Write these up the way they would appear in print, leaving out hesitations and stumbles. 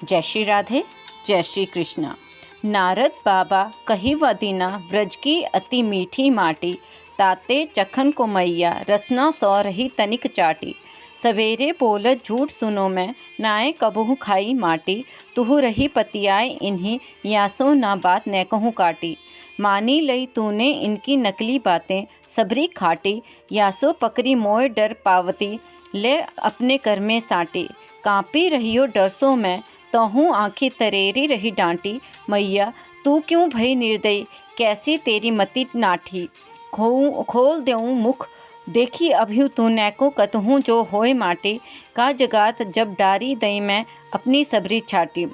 जय श्री राधे, जय श्री कृष्ण। नारद बाबा कही वदीना व्रज की अति मीठी माटी, ताते चखन को मैया रसना सौ रही तनिक चाटी। सवेरे बोलत झूठ सुनो मैं, नाए कबहू खाई माटी। तुहु रही पतियाए इन्हीं, यासो ना बात न कहूँ काटी। मानी लई तूने इनकी नकली बातें, सबरी खाटी। यासो पकड़ी मोए डर पावती, ले अपने कर में साटी। कांपी रहियो डर सो मैं, तहूँ आँखें तरेरी रही डांटी। मैया तू क्यों भई निर्दयी, कैसी तेरी मति नाठी। खोल देऊँ मुख, देखी अभ्यु तू नैको कतहूँ जो होए माटी। का जगात जब डारी दई मैं, अपनी सबरी छाटी।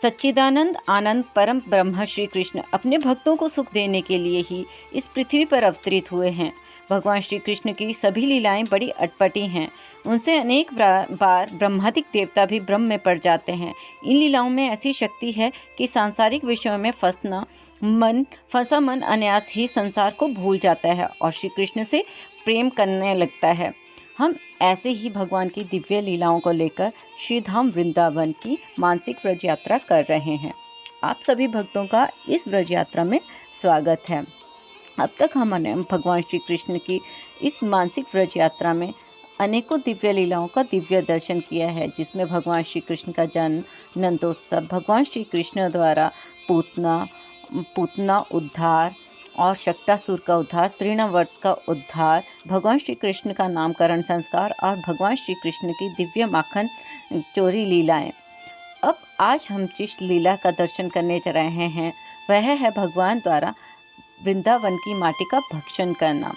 सच्चिदानंद आनंद परम ब्रह्म श्री कृष्ण अपने भक्तों को सुख देने के लिए ही इस पृथ्वी पर अवतरित हुए हैं। भगवान श्री कृष्ण की सभी लीलाएं बड़ी अटपटी हैं। उनसे अनेक बार ब्रह्मादिक देवता भी भ्रम में पड़ जाते हैं। इन लीलाओं में ऐसी शक्ति है कि सांसारिक विषयों में फंसा मन अनायास ही संसार को भूल जाता है और श्री कृष्ण से प्रेम करने लगता है। हम ऐसे ही भगवान की दिव्य लीलाओं को लेकर श्रीधाम वृंदावन की मानसिक व्रज यात्रा कर रहे हैं। आप सभी भक्तों का इस व्रज यात्रा में स्वागत है। अब तक हमने भगवान श्री कृष्ण की इस मानसिक व्रज यात्रा में अनेकों दिव्य लीलाओं का दिव्य दर्शन किया है, जिसमें भगवान श्री कृष्ण का जन्म, नंदोत्सव, भगवान श्री कृष्ण द्वारा पूतना उद्धार और शक्टासुर का उद्धार, तृणावर्त का उद्धार, भगवान श्री कृष्ण का नामकरण संस्कार और भगवान श्री कृष्ण की दिव्य माखन चोरी लीलाएं। अब आज हम जिस लीला का दर्शन करने जा रहे हैं वह है भगवान द्वारा वृंदावन की माटी का भक्षण करना।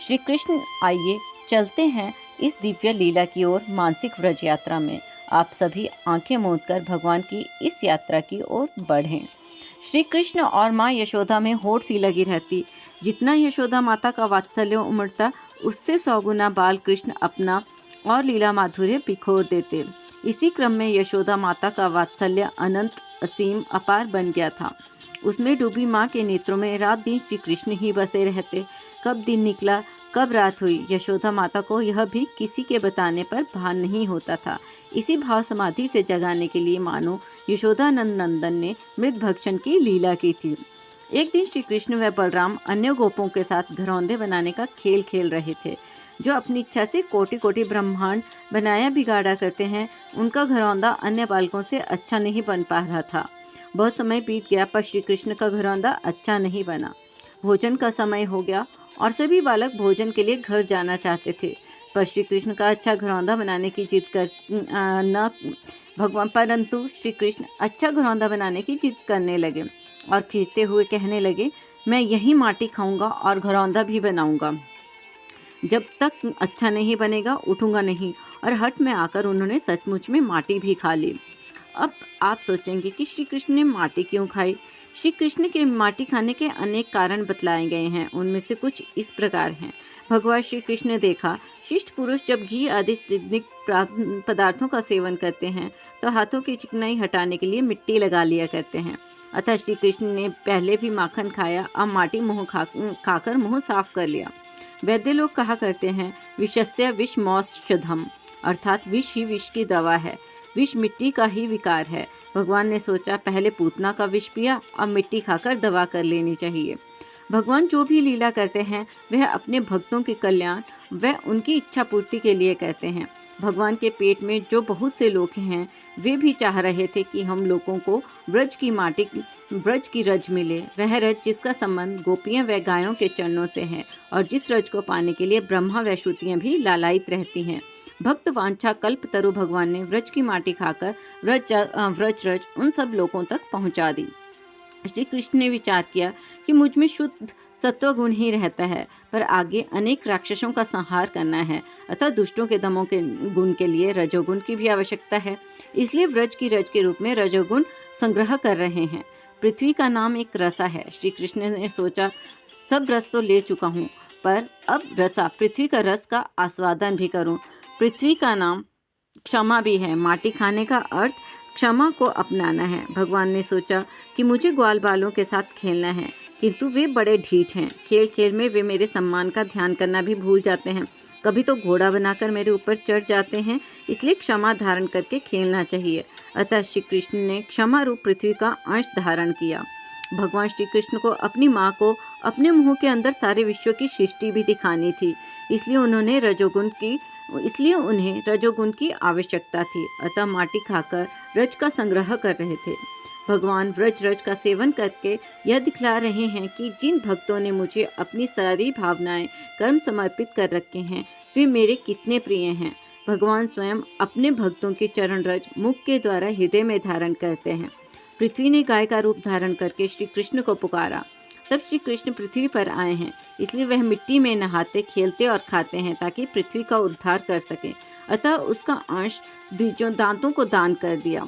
श्री कृष्ण आइए चलते हैं इस दिव्य लीला की ओर मानसिक व्रज यात्रा में। आप सभी आंखें मूंद कर भगवान की इस यात्रा की ओर बढ़ें। श्री कृष्ण और माँ यशोदा में होड़ सी लगी रहती। जितना यशोदा माता का वात्सल्य उमड़ता, उससे 100 गुना बाल कृष्ण अपना और लीला माधुर्य बिखोर देते। इसी क्रम में यशोदा माता का वात्सल्य अनंत, असीम, अपार बन गया था। उसमें डूबी माँ के नेत्रों में रात दिन श्री कृष्ण ही बसे रहते। कब दिन निकला, कब रात हुई, यशोदा माता को यह भी किसी के बताने पर भान नहीं होता था। इसी भाव समाधि से जगाने के लिए मानो यशोदानंद नंदन ने मृत भक्षण की लीला की थी। एक दिन श्री कृष्ण व बलराम अन्य गोपों के साथ घरौंदे बनाने का खेल खेल रहे थे। जो अपनी इच्छा से कोटि कोटि ब्रह्मांड बनाया बिगाड़ा करते हैं, उनका घरौंदा अन्य बालकों से अच्छा नहीं बन पा रहा था। बहुत समय बीत गया पर श्री कृष्ण का घरौंदा अच्छा नहीं बना। भोजन का समय हो गया और सभी बालक भोजन के लिए घर जाना चाहते थे, पर श्री कृष्ण का अच्छा घरौंदा बनाने की जिद परंतु श्री कृष्ण अच्छा घरौंदा बनाने की जिद करने लगे और खींचते हुए कहने लगे, मैं यही माटी खाऊंगा और घरौंदा भी बनाऊंगा। जब तक अच्छा नहीं बनेगा उठूंगा नहीं। और हठ में आकर उन्होंने सचमुच में माटी भी खा ली। अब आप सोचेंगे कि श्री कृष्ण ने माटी क्यों खाई। श्री कृष्ण के माटी खाने के अनेक कारण बतलाए गए हैं। उनमें से कुछ इस प्रकार हैं। भगवान श्री कृष्ण ने देखा, शिष्ट पुरुष जब घी आदि स्निग्ध पदार्थों का सेवन करते हैं तो हाथों की चिकनाई हटाने के लिए मिट्टी लगा लिया करते हैं। अतः श्री कृष्ण ने पहले भी माखन खाया, अब माटी मुँह खाकर मुँह साफ कर लिया। वैद्य लोग कहा करते हैं, विषस्य विष मौषधम, अर्थात विष ही विष की दवा है। विष मिट्टी का ही विकार है। भगवान ने सोचा, पहले पूतना का विष पिया, अब मिट्टी खाकर दवा कर लेनी चाहिए। भगवान जो भी लीला करते हैं वह अपने भक्तों के कल्याण व उनकी इच्छा पूर्ति के लिए कहते हैं। भगवान के पेट में जो बहुत से लोग हैं वे भी चाह रहे थे कि हम लोगों को व्रज की रज मिले। वह रज जिसका संबंध गोपियां व गायों के चरणों से है और जिस रज को पाने के लिए ब्रह्मा व श्रुतियां भी लालायित रहती हैं। भक्त वांछा कल्प तरु भगवान ने व्रज की माटी खाकर व्रज रज उन सब लोगों तक पहुंचा दी। श्री कृष्ण ने विचार किया कि मुझ में शुद्ध सत्व गुण ही रहता है, पर आगे अनेक राक्षसों का संहार करना है, अतः दुष्टों के दमों के गुण के लिए रजोगुण की भी आवश्यकता है। इसलिए व्रज की रज के रूप में रजोगुण संग्रह कर रहे हैं। पृथ्वी का नाम एक रसा है। श्री कृष्ण ने सोचा, सब रस तो ले चुका हूँ, पर अब पृथ्वी का रस का आस्वादन भी करूँ। पृथ्वी का नाम क्षमा भी है। माटी खाने का अर्थ क्षमा को अपनाना है। भगवान ने सोचा कि मुझे ग्वाल बालों के साथ खेलना है, किंतु वे बड़े ढीठ हैं। खेल खेल में वे मेरे सम्मान का ध्यान करना भी भूल जाते हैं। कभी तो घोड़ा बनाकर मेरे ऊपर चढ़ जाते हैं, इसलिए क्षमा धारण करके खेलना चाहिए। अतः श्री कृष्ण ने क्षमा रूप पृथ्वी का अंश धारण किया। भगवान श्री कृष्ण को अपनी माँ को अपने मुंह के अंदर सारे विश्व की सृष्टि भी दिखानी थी, इसलिए उन्हें रजोगुण की आवश्यकता थी। अतः माटी खाकर रज का संग्रह कर रहे थे। भगवान व्रज का सेवन करके यह दिखला रहे हैं कि जिन भक्तों ने मुझे अपनी सारी भावनाएं कर्म समर्पित कर रखे हैं वे मेरे कितने प्रिय हैं। भगवान स्वयं अपने भक्तों के चरण रज मुख के द्वारा हृदय में धारण करते हैं। पृथ्वी ने गाय का रूप धारण करके श्री कृष्ण को पुकारा। तब श्री कृष्ण पृथ्वी पर आए हैं, इसलिए वह मिट्टी में नहाते, खेलते और खाते हैं ताकि पृथ्वी का उद्धार कर सके। अतः उसका अंश द्विजों दांतों को दान कर दिया।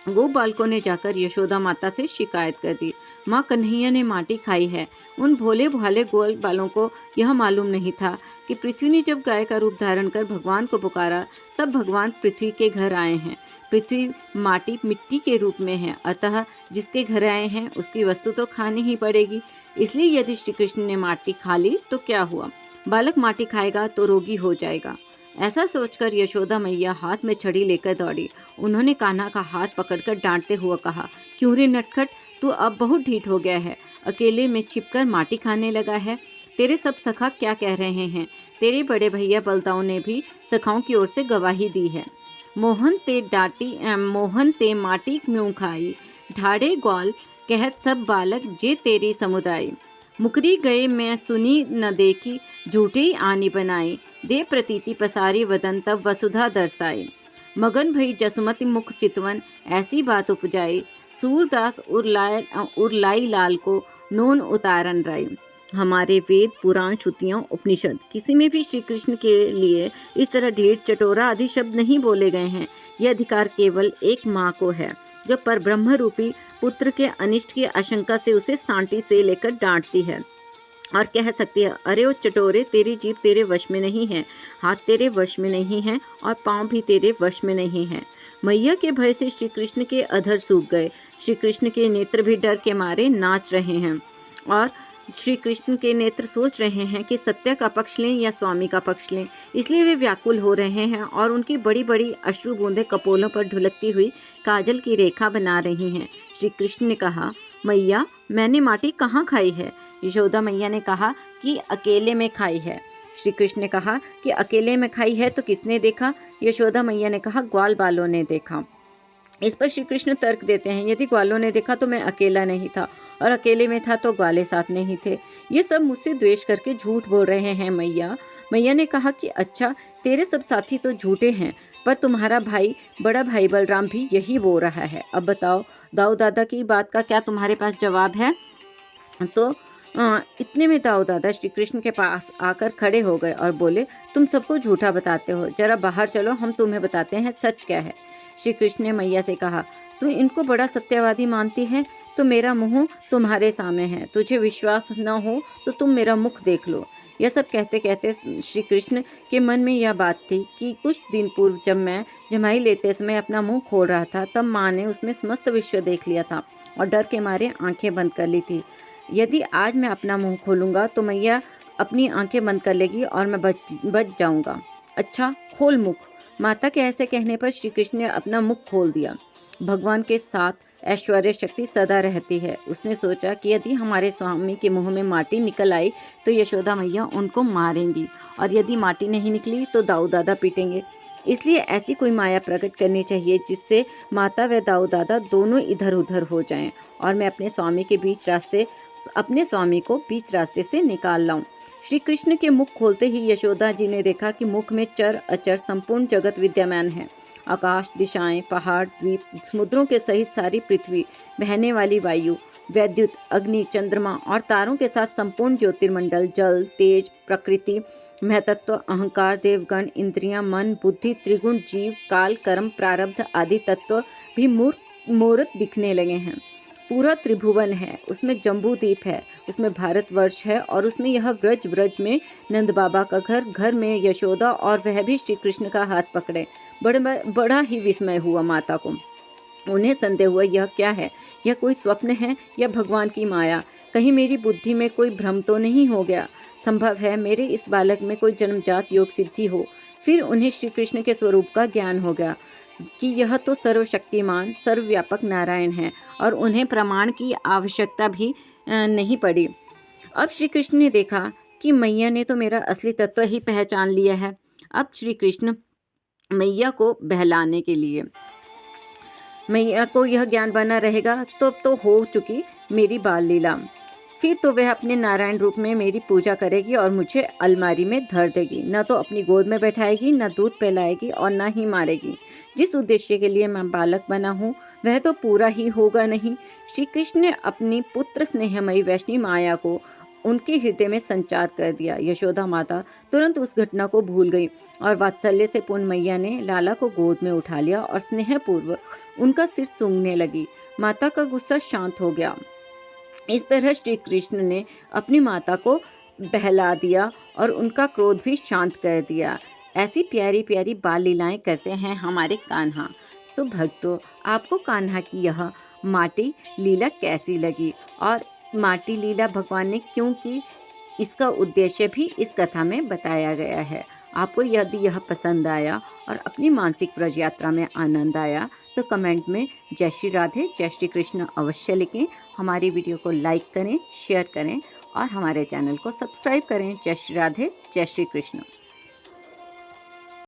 गो बालकों ने जाकर यशोदा माता से शिकायत कर दी, माँ कन्हैया ने माटी खाई है। उन भोले भाले गोल बालों को यह मालूम नहीं था कि पृथ्वी ने जब गाय का रूप धारण कर भगवान को पुकारा तब भगवान पृथ्वी के घर आए हैं। पृथ्वी मिट्टी के रूप में है, अतः जिसके घर आए हैं उसकी वस्तु तो खानी ही पड़ेगी। इसलिए यदि श्री कृष्ण ने माटी खा ली तो क्या हुआ, बालक माटी खाएगा तो रोगी हो जाएगा। ऐसा सोचकर यशोदा मैया हाथ में छड़ी लेकर दौड़ी। उन्होंने कान्हा का हाथ पकड़कर डांटते हुए कहा, क्यों रे नटखट, तू अब बहुत ढीठ हो गया है, अकेले में छिपकर माटी खाने लगा है। तेरे सब सखा क्या कह रहे हैं? तेरे बड़े भैया बलदाऊ ने भी सखाओं की ओर से गवाही दी है। मोहन ते माटी क्यों खाई, ढाड़े ग्वाल कहत सब बालक जे तेरी समुदाय। मुकरी गए मैं सुनी न देखी, झूठे ही आनी बनाई, दे प्रतीति पसारी वदन तब वसुधा दर्शाई। मगन भई जसुमति मुख चितवन, ऐसी बात उपजाई, सूरदास उरलाई लाल को नोन उतारन राई। हमारे वेद, पुराण, श्रुतियाँ, उपनिषद किसी में भी श्री कृष्ण के लिए इस तरह ढीठ, चटोरा आदि शब्द नहीं बोले गए हैं। यह अधिकार केवल एक माँ को है, जो परब्रह्म रूपी पुत्र के अनिष्ट की आशंका से उसे सांटी से लेकर डांटती है और कह सकती है, अरे ओ चटोरे, तेरी जीभ तेरे वश में नहीं है, हाथ तेरे वश में नहीं है और पाँव भी तेरे वश में नहीं है। मैया के भय से श्री कृष्ण के अधर सूख गए। श्री कृष्ण के नेत्र भी डर के मारे नाच रहे हैं और श्री कृष्ण के नेत्र सोच रहे हैं कि सत्य का पक्ष लें या स्वामी का पक्ष लें। इसलिए वे व्याकुल हो रहे हैं और उनकी बड़ी बड़ी अश्रु बूंदें कपोलों पर ढुलकती हुई काजल की रेखा बना रही हैं। श्री कृष्ण ने कहा, मैया मैंने माटी कहाँ खाई है? यशोदा मैया ने कहा कि अकेले में खाई है। श्री कृष्ण ने कहा कि अकेले में खाई है तो किसने देखा? यशोदा मैया ने कहा, ग्वाल बालों ने देखा। इस पर श्री कृष्ण तर्क देते हैं, यदि ग्वालों ने देखा तो मैं अकेला नहीं था और अकेले में था तो ग्वाले साथ नहीं थे। ये सब मुझसे द्वेष करके झूठ बोल रहे हैं मैया। मैया ने कहा कि अच्छा, तेरे सब साथी तो झूठे हैं, पर तुम्हारा भाई, बड़ा भाई बलराम भी यही बोल रहा है। अब बताओ, दाऊ दादा की बात का क्या तुम्हारे पास जवाब है? तो इतने में दाऊ दादा श्री कृष्ण के पास आकर खड़े हो गए और बोले, तुम सबको झूठा बताते हो, जरा बाहर चलो, हम तुम्हें बताते हैं सच क्या है। श्री कृष्ण ने मैया से कहा, तू इनको बड़ा सत्यवादी मानती है तो मेरा मुंह तुम्हारे सामने है, तुझे विश्वास न हो तो तुम मेरा मुख देख लो। यह सब कहते कहते श्री कृष्ण के मन में यह बात थी कि कुछ दिन पूर्व जब मैं जमाई लेते समय अपना मुंह खोल रहा था तब माँ ने उसमें समस्त विश्व देख लिया था और डर के मारे आंखें बंद कर ली थी। यदि आज मैं अपना मुंह खोलूँगा तो मैया अपनी आंखें बंद कर लेगी और मैं बच जाऊँगा। अच्छा, खोल मुख। माता के ऐसे कहने पर श्री कृष्ण ने अपना मुख खोल दिया। भगवान के साथ ऐश्वर्य शक्ति सदा रहती है। उसने सोचा कि यदि हमारे स्वामी के मुंह में माटी निकल आई तो यशोदा मैया उनको मारेंगी और यदि माटी नहीं निकली तो दाऊ दादा पीटेंगे। इसलिए ऐसी कोई माया प्रकट करनी चाहिए जिससे माता व दाऊ दादा दोनों इधर उधर हो जाएं और मैं अपने स्वामी को बीच रास्ते से निकाल लाऊं। श्री कृष्ण के मुख खोलते ही यशोदा जी ने देखा कि मुख में चर अचर संपूर्ण जगत विद्यमान है। आकाश, दिशाएं, पहाड़, द्वीप, समुद्रों के सहित सारी पृथ्वी, बहने वाली वायु, वैद्युत, अग्नि, चंद्रमा और तारों के साथ संपूर्ण ज्योतिर्मंडल, जल, तेज, प्रकृति, महतत्व, अहंकार, देवगण, इंद्रियां, मन, बुद्धि, त्रिगुण, जीव, काल, कर्म, प्रारब्ध आदि तत्व भी मूर्त दिखने लगे हैं। पूरा त्रिभुवन है, उसमें जम्बूद्वीप है, उसमें भारतवर्ष है और उसमें यह व्रज में नंद बाबा का घर में यशोदा और वह भी श्री कृष्ण का हाथ पकड़े। बड़ा ही विस्मय हुआ माता को। उन्हें संदेह हुआ, यह क्या है? यह कोई स्वप्न है या भगवान की माया? कहीं मेरी बुद्धि में कोई भ्रम तो नहीं हो गया? संभव है मेरे इस बालक में कोई जन्मजात योग सिद्धि हो। फिर उन्हें श्री कृष्ण के स्वरूप का ज्ञान हो गया कि यह तो सर्वशक्तिमान सर्वव्यापक नारायण है और उन्हें प्रमाण की आवश्यकता भी नहीं पड़ी। अब श्री कृष्ण ने देखा कि मैया ने तो मेरा असली तत्व ही पहचान लिया है। अब श्री कृष्ण मैया को बहलाने के लिए मैया को यह ज्ञान बना रहेगा तो हो चुकी मेरी बाल लीला। फिर तो वह अपने नारायण रूप में मेरी पूजा करेगी और मुझे अलमारी में धर देगी। न तो अपनी गोद में बैठाएगी, न दूध पिलाएगी और न ही मारेगी। जिस उद्देश्य के लिए मैं बालक बना हूँ वह तो पूरा ही होगा नहीं। श्री कृष्ण ने अपनी पुत्र स्नेहमयी वैष्णवी माया को उनके हृदय में संचार कर दिया। यशोदा माता तुरंत उस घटना को भूल गई और वात्सल्य से पूर्ण मैया ने लाला को गोद में उठा लिया और स्नेहपूर्वक उनका सिर सूंघने लगी। माता का गुस्सा शांत हो गया। इस तरह श्री कृष्ण ने अपनी माता को बहला दिया और उनका क्रोध भी शांत कर दिया। ऐसी प्यारी प्यारी बाल लीलाएं करते हैं हमारे कान्हा। तो भक्तों, आपको कान्हा की यह माटी लीला कैसी लगी और माटी लीला भगवान ने क्यों की, इसका उद्देश्य भी इस कथा में बताया गया है। आपको यदि यह पसंद आया और अपनी मानसिक व्रज यात्रा में आनंद आया तो कमेंट में जय श्री राधे जय श्री कृष्ण अवश्य लिखें। हमारी वीडियो को लाइक करें, शेयर करें और हमारे चैनल को सब्सक्राइब करें। जय श्री राधे जय श्री कृष्ण।